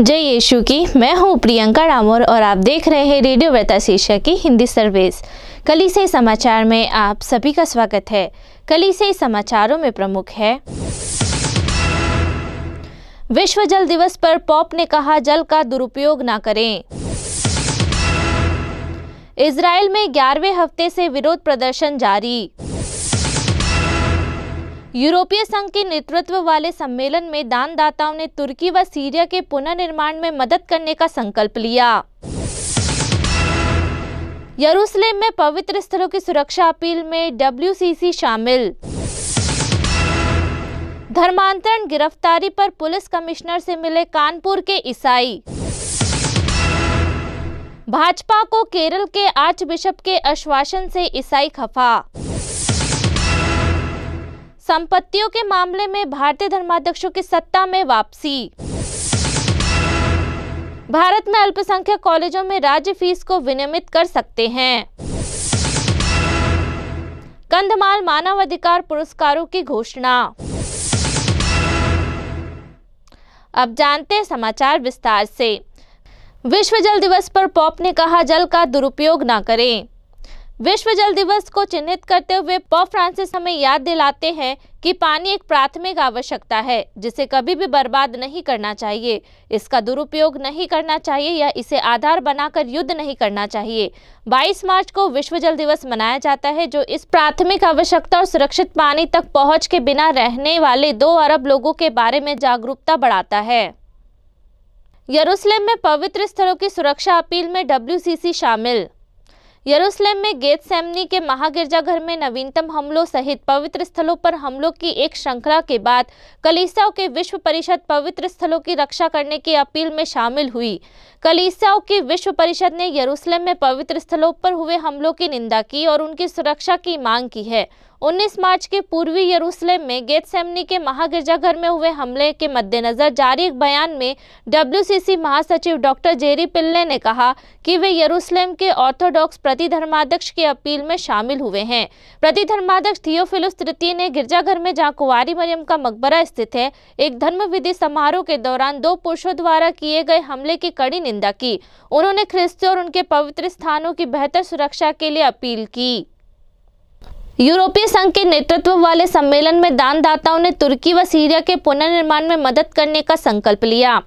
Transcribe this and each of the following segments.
जय यीशु की। मैं हूँ प्रियंका डामोर और आप देख रहे हैं रेडियो वार्ता शीर्षक की हिंदी सर्विस। कलीसिया समाचार में आप सभी का स्वागत है। कलीसिया समाचारों में प्रमुख है, विश्व जल दिवस पर पोप ने कहा जल का दुरुपयोग ना करें। इजराइल में 11वें हफ्ते से विरोध प्रदर्शन जारी। यूरोपीय संघ के नेतृत्व वाले सम्मेलन में दानदाताओं ने तुर्की व सीरिया के पुनर्निर्माण में मदद करने का संकल्प लिया। यरूशलेम में पवित्र स्थलों की सुरक्षा अपील में WCC शामिल। धर्मांतरण गिरफ्तारी पर पुलिस कमिश्नर से मिले कानपुर के ईसाई। भाजपा को केरल के आर्चबिशप के आश्वासन से ईसाई खफा। संपत्तियों के मामले में भारतीय धर्माध्यक्षों की सत्ता में वापसी। भारत में अल्पसंख्यक कॉलेजों में राज्य फीस को विनियमित कर सकते हैं। कंधमाल मानवाधिकार पुरस्कारों की घोषणा। अब जानते हैं समाचार विस्तार से। विश्व जल दिवस पर पोप ने कहा जल का दुरुपयोग ना करें। विश्व जल दिवस को चिन्हित करते हुए पोप फ्रांसिस हमें याद दिलाते हैं कि पानी एक प्राथमिक आवश्यकता है जिसे कभी भी बर्बाद नहीं करना चाहिए, इसका दुरुपयोग नहीं करना चाहिए या इसे आधार बनाकर युद्ध नहीं करना चाहिए। 22 मार्च को विश्व जल दिवस मनाया जाता है जो इस प्राथमिक आवश्यकता और सुरक्षित पानी तक पहुंच के बिना रहने वाले 2 अरब लोगों के बारे में जागरूकता बढ़ाता है। यरूशलेम में पवित्र स्थलों की सुरक्षा अपील में WCC शामिल। यरूशलेम में गेतसेमनी के महागिरजाघर में नवीनतम हमलों सहित पवित्र स्थलों पर हमलों की एक श्रृंखला के बाद कलीसियाओं के विश्व परिषद पवित्र स्थलों की रक्षा करने की अपील में शामिल हुई। कलीसियाओं की विश्व परिषद ने यरूशलेम में पवित्र स्थलों पर हुए हमलों की निंदा की और उनकी सुरक्षा की मांग की है। 19 मार्च के पूर्वी यरूशलेम में गेतसेमनी के महागिरजाघर में हुए हमले के मद्देनजर जारी एक बयान में WCC महासचिव डॉक्टर जेरी पिल्ले ने कहा कि वे यरूशलेम के ऑर्थोडॉक्स प्रतिधर्माध्यक्ष की अपील में शामिल हुए हैं। प्रतिधर्माध्यक्ष थियोफिलुस तृतीय ने गिरजाघर में जहां कुंवारी मरियम का मकबरा स्थित है, एक धर्म विधि समारोह के दौरान 2 पुरुषों द्वारा किए गए हमले की कड़ी निंदा की। उन्होंने ख्रिस्तियों और उनके पवित्र स्थानों की बेहतर सुरक्षा के लिए अपील की। यूरोपीय संघ के नेतृत्व वाले सम्मेलन में दानदाताओं ने तुर्की व सीरिया के पुनर्निर्माण में मदद करने का संकल्प लिया।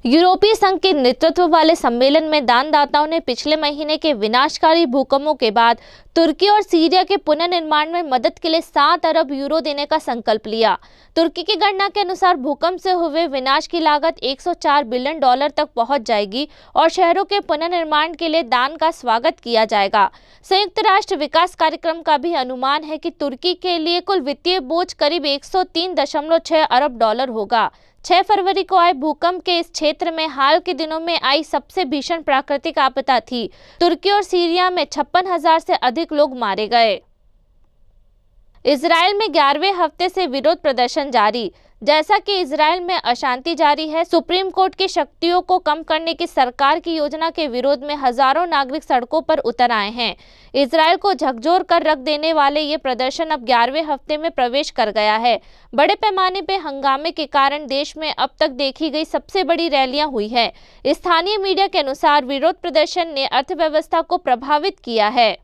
यूरोपीय संघ के नेतृत्व वाले सम्मेलन में दानदाताओं ने पिछले महीने के विनाशकारी भूकंपों के बाद तुर्की और सीरिया के पुनर्निर्माण में मदद के लिए 7 अरब यूरो देने का संकल्प लिया। तुर्की की गणना के अनुसार भूकंप से हुए विनाश की लागत $104 बिलियन तक पहुंच जाएगी और शहरों के पुनर्निर्माण के लिए दान का स्वागत किया जाएगा। संयुक्त राष्ट्र विकास कार्यक्रम का भी अनुमान है कि तुर्की के लिए कुल वित्तीय बोझ करीब $103.6 अरब होगा। 6 फरवरी को आए भूकंप के इस क्षेत्र में हाल के दिनों में आई सबसे भीषण प्राकृतिक आपदा थी। तुर्की और सीरिया में 56,000 से अधिक लोग मारे गए। इजराइल में 11वें हफ्ते से विरोध प्रदर्शन जारी। जैसा कि इजराइल में अशांति जारी है, सुप्रीम कोर्ट की शक्तियों को कम करने की सरकार की योजना के विरोध में हजारों नागरिक सड़कों पर उतर आए हैं। इजराइल को झकझोर कर रख देने वाले ये प्रदर्शन अब 11वें हफ्ते में प्रवेश कर गया है। बड़े पैमाने पर हंगामे के कारण देश में अब तक देखी गई सबसे बड़ी रैलियां हुई है। स्थानीय मीडिया के अनुसार विरोध प्रदर्शन ने अर्थव्यवस्था को प्रभावित किया है।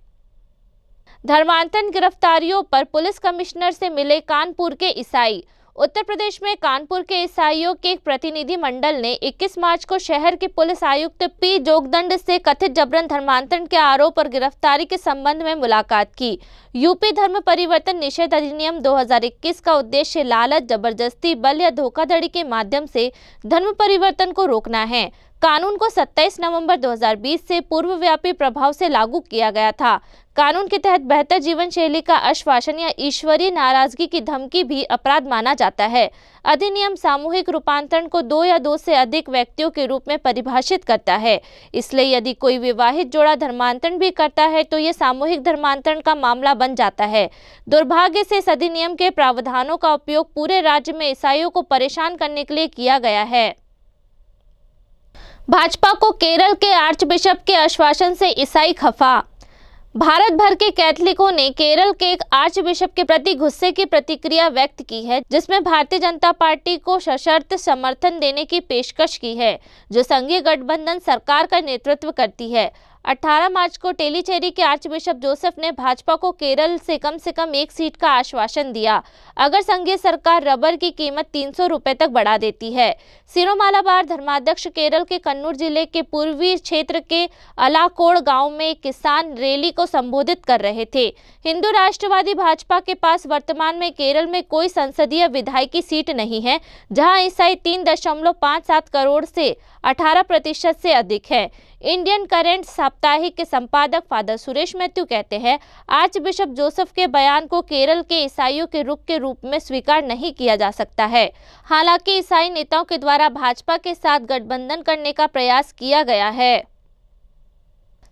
धर्मांतरण गिरफ्तारियों पर पुलिस कमिश्नर से मिले कानपुर के ईसाई। उत्तर प्रदेश में कानपुर के ईसाइयों के एक प्रतिनिधि मंडल ने 21 मार्च को शहर के पुलिस आयुक्त P जोगदंड से कथित जबरन धर्मांतरण के आरोप और गिरफ्तारी के संबंध में मुलाकात की। यूपी धर्म परिवर्तन निषेध अधिनियम 2021 का उद्देश्य लालच, जबरदस्ती, बल या धोखाधड़ी के माध्यम से धर्म परिवर्तन को रोकना है। कानून को 27 नवंबर 2020 से पूर्वव्यापी प्रभाव से लागू किया गया था। कानून के तहत बेहतर जीवन शैली का आश्वासन या ईश्वरीय नाराजगी की धमकी भी अपराध माना जाता है। अधिनियम सामूहिक रूपांतरण को 2 या 2 से अधिक व्यक्तियों के रूप में परिभाषित करता है। इसलिए यदि कोई विवाहित जोड़ा धर्मांतरण भी करता है तो ये सामूहिक धर्मांतरण का मामला बन जाता है। दुर्भाग्य से इस अधिनियम के प्रावधानों का उपयोग पूरे राज्य में ईसाइयों को परेशान करने के लिए किया गया है। भाजपा को केरल के आर्चबिशप के आश्वासन से ईसाई खफा। भारत भर के कैथलिकों ने केरल के एक आर्च बिशप के प्रति गुस्से की प्रतिक्रिया व्यक्त की है, जिसमें भारतीय जनता पार्टी को सशर्त समर्थन देने की पेशकश की है, जो संघीय गठबंधन सरकार का नेतृत्व करती है। 18 मार्च को टेलीचेरी के आर्च बिशप जोसेफ ने भाजपा को केरल से कम एक सीट का आश्वासन दिया, अगर संघीय सरकार रबर की कीमत 300 रुपए तक बढ़ा देती है। सिरोमालाबार धर्माध्यक्ष केरल के कन्नूर जिले के पूर्वी क्षेत्र के अलाकोड़ गांव में एक किसान रैली को संबोधित कर रहे थे। हिंदू राष्ट्रवादी भाजपा के पास वर्तमान में केरल में कोई संसदीय विधायकी सीट नहीं है, जहां ईसाई 3.57 करोड़ से 18% से अधिक है। इंडियन करेंट साप्ताहिक के संपादक फादर सुरेश मैथ्यू कहते हैं, आर्च बिशप जोसेफ के बयान को केरल के ईसाइयों के रुख के रूप में स्वीकार नहीं किया जा सकता है। हालांकि ईसाई नेताओं के द्वारा भाजपा के साथ गठबंधन करने का प्रयास किया गया है।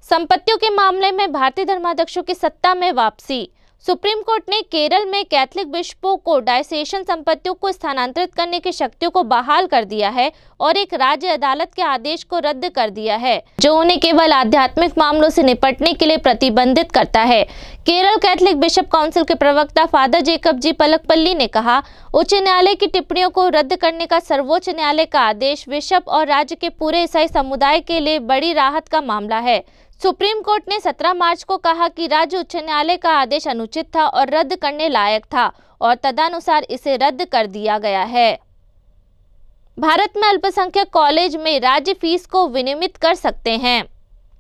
संपत्तियों के मामले में भारतीय धर्माध्यक्षों की सत्ता में वापसी। सुप्रीम कोर्ट ने केरल में कैथलिक बिशपों को डायसेशन संपत्तियों को स्थानांतरित करने की शक्तियों को बहाल कर दिया है और एक राज्य अदालत के आदेश को रद्द कर दिया है, जो उन्हें केवल आध्यात्मिक मामलों से निपटने के लिए प्रतिबंधित करता है। केरल कैथलिक बिशप काउंसिल के प्रवक्ता फादर जेकब जी पलकपल्ली ने कहा, उच्च न्यायालय की टिप्पणियों को रद्द करने का सर्वोच्च न्यायालय का आदेश बिशप और राज्य के पूरे ईसाई समुदाय के लिए बड़ी राहत का मामला है। सुप्रीम कोर्ट ने 17 मार्च को कहा कि राज्य उच्च न्यायालय का आदेश अनुचित था और रद्द करने लायक था और तदनुसार इसे रद्द कर दिया गया है। भारत में अल्पसंख्यक कॉलेज में राज्य फीस को विनियमित कर सकते हैं।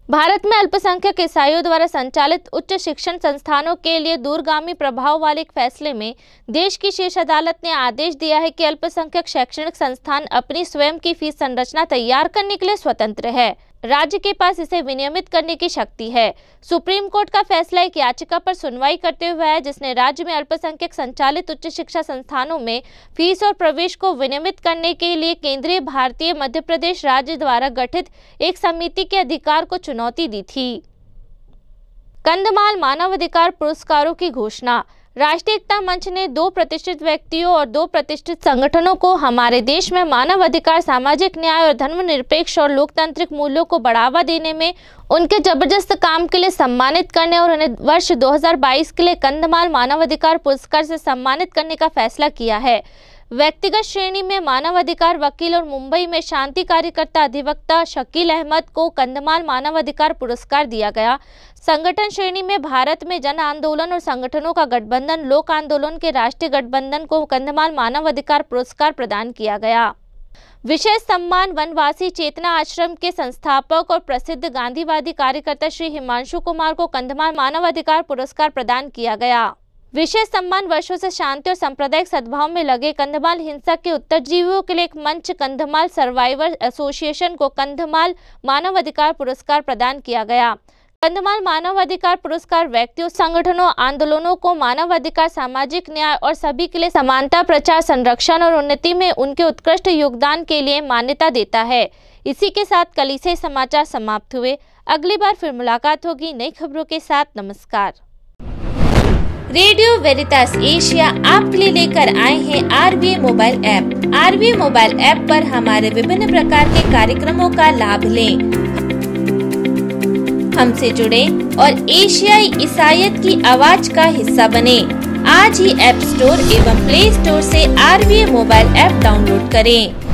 भारत में अल्पसंख्यक ईसाइयों द्वारा संचालित उच्च शिक्षण संस्थानों के लिए दूरगामी प्रभाव वाले एक फैसले में देश की शीर्ष अदालत ने आदेश दिया है कि अल्पसंख्यक शैक्षणिक संस्थान अपनी स्वयं की फीस संरचना तैयार करने के लिए स्वतंत्र है। राज्य के पास इसे विनियमित करने की शक्ति है। सुप्रीम कोर्ट का फैसला एक याचिका पर सुनवाई करते हुए है, जिसने राज्य में अल्पसंख्यक संचालित उच्च शिक्षा संस्थानों में फीस और प्रवेश को विनियमित करने के लिए केंद्रीय भारतीय मध्य प्रदेश राज्य द्वारा गठित एक समिति के अधिकार को चुनौती दी थी। कंधमाल मानवाधिकार पुरस्कारों की घोषणा। राष्ट्रीय एकता मंच ने 2 प्रतिष्ठित व्यक्तियों और 2 प्रतिष्ठित संगठनों को हमारे देश में मानवाधिकार, सामाजिक न्याय और धर्मनिरपेक्ष और लोकतांत्रिक मूल्यों को बढ़ावा देने में उनके जबरदस्त काम के लिए सम्मानित करने और उन्हें वर्ष 2022 के लिए कंधमाल मानवाधिकार पुरस्कार से सम्मानित करने का फैसला किया है। व्यक्तिगत श्रेणी में मानवाधिकार वकील और मुंबई में शांति कार्यकर्ता अधिवक्ता शकील अहमद को कंधमाल मानवाधिकार पुरस्कार दिया गया। संगठन श्रेणी में भारत में जन आंदोलन और संगठनों का गठबंधन लोक आंदोलन के राष्ट्रीय गठबंधन को कंधमाल मानवाधिकार पुरस्कार प्रदान किया गया। विशेष सम्मान वनवासी चेतना आश्रम के संस्थापक और प्रसिद्ध गांधीवादी कार्यकर्ता श्री हिमांशु कुमार को कंधमाल मानवाधिकार पुरस्कार प्रदान किया गया। विशेष सम्मान वर्षों से शांति और सांप्रदायिक सद्भाव में लगे कंधमाल हिंसा के उत्तरजीवियों के लिए एक मंच कंधमाल सर्वाइवर एसोसिएशन को कंधमाल मानवाधिकार पुरस्कार प्रदान किया गया। कंधमाल मानवाधिकार पुरस्कार व्यक्तियों, संगठनों, आंदोलनों को मानवाधिकार, सामाजिक न्याय और सभी के लिए समानता, प्रचार, संरक्षण और उन्नति में उनके उत्कृष्ट योगदान के लिए मान्यता देता है। इसी के साथ कलीसिया समाचार समाप्त हुए। अगली बार फिर मुलाकात होगी नई खबरों के साथ। नमस्कार। रेडियो वेरितास एशिया आपके लिए लेकर आए हैं RVA mobile app. RVA mobile app पर हमारे विभिन्न प्रकार के कार्यक्रमों का लाभ लें, हमसे जुड़े और एशियाई ईसाईयत की आवाज का हिस्सा बने। आज ही ऐप स्टोर एवं प्ले स्टोर से RVA मोबाइल ऐप डाउनलोड करें।